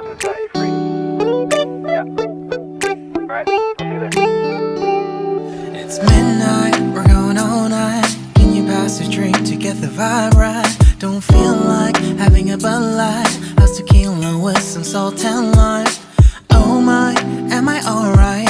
host and set you free. Yeah. Alright, I'll see you there. It's midnight, we're going all night. Can you pass a drink to get the vibe right? Don't feel like having a Bud Light. How's tequila with some salt and lime? Oh my, am I alright?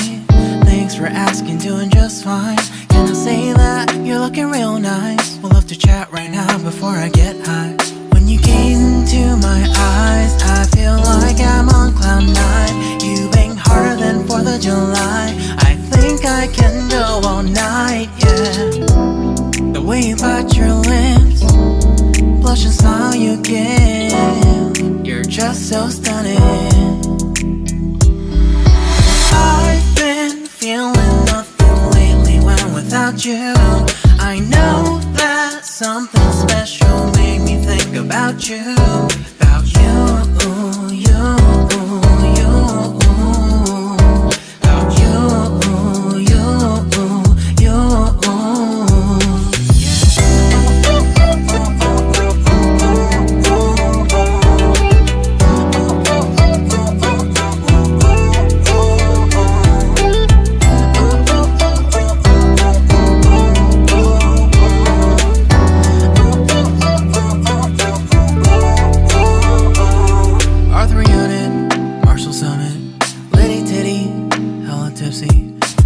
Thanks for asking, doing just fine. Can I say that you're looking real nice? We'll have to chat right now before I get high. When you gaze into my eyes, I feel like I'm on cloud nine. You bang harder than 4th of July. I think I can go all night, yeah. The way you bite your lips, blush and smile you give, you're just so stunning. I've been feeling nothing lately when without you. I know that something special made me think about you. About you, you, you. About you, you, you.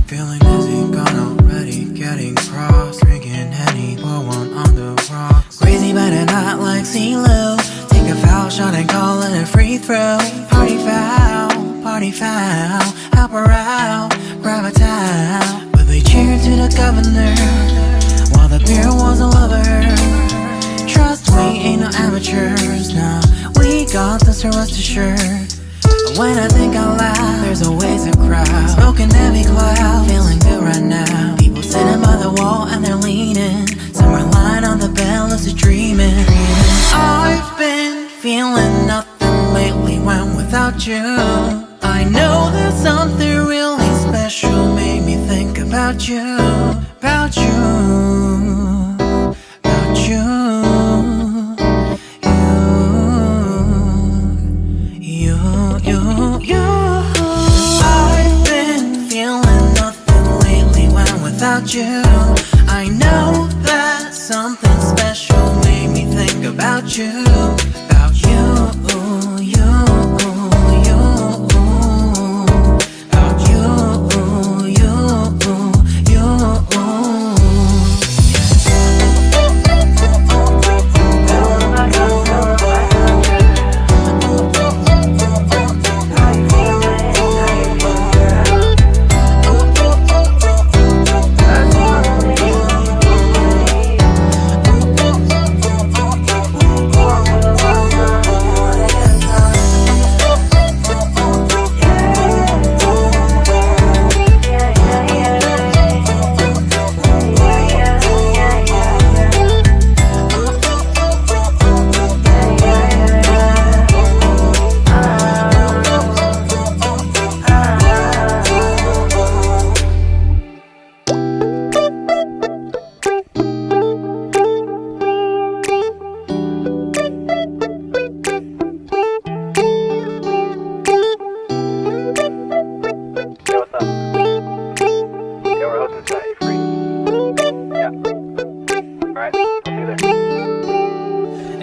Feeling dizzy, gone already, getting cross. Drinking Henny, pour one on the rocks. Crazy but not like CeeLo. Take a foul shot and call it a free throw. Party foul, help her out, grab a towel. But they cheered to the governor, while the beer was a lover. Trust we ain't no amateurs, nah. We got this, rest assured. When I think out loud, there's always a crowd. Smoking heavy cloud, feeling good right now. People sitting by the wall and they're leaning. Some are lying on the bed, lucid dreaming. I've been feeling nothing lately when without you. I know that something really special made me think about you. About you, about you. I've been feeling nothing lately when without you. I know that something special made me think about you. About you, you, you. About you, you, you.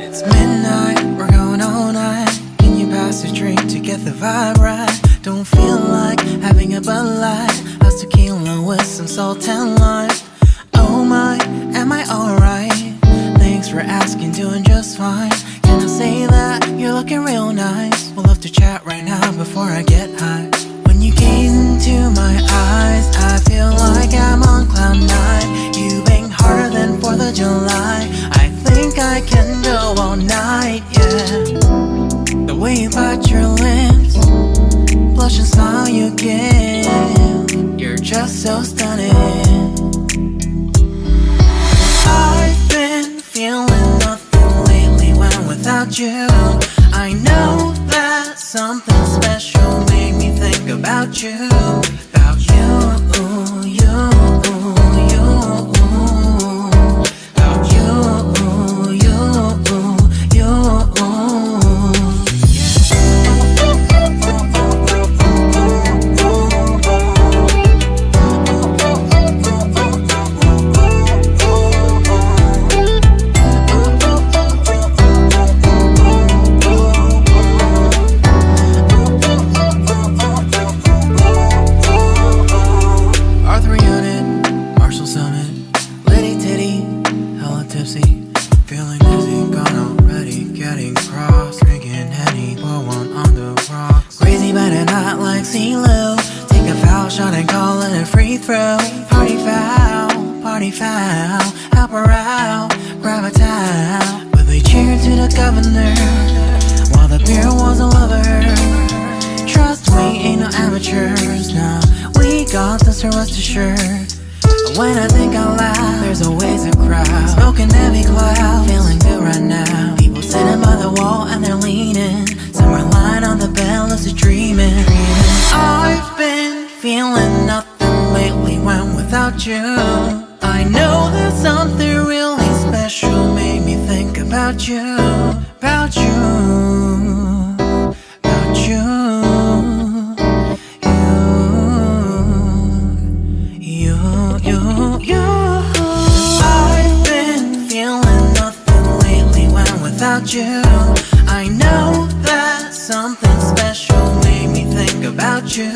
It's midnight, we're going all night. Can you pass a drink to get the vibe right? Don't feel like having a Bud Light. How's tequila with some salt and lime? Oh my, am I alright? Thanks for asking, doing just fine. Can I say that you're looking real nice? We'll have to chat right now before I get high. When you gaze into my eyes, I feel like I'm on cloud nine. You bang harder than 4th of July. I think I can go all night, yeah. The way you bite your lips, blush and smile you give, you're just so stunning. I've been feeling nothing lately when without you. I know that something special made me think about you. About you, you, you. About you, you, you. CeeLo. Take a foul shot and call it a free throw. Party foul, help her out, grab a towel. But they cheered to the governor while the beer was all over her. Trust we ain't no amateurs, nah. We got this, so rest assured. When I think out loud, there's always a crowd. Smoking heavy cloud, feeling good right now. People sitting by the wall and they're leaning. Some are lying on the bed, lucid dreaming. I've been feeling nothing lately when without you. I know that something really special made me think about you. About you. About you. I've been feeling nothing lately when without you. I know that something special made me think about you.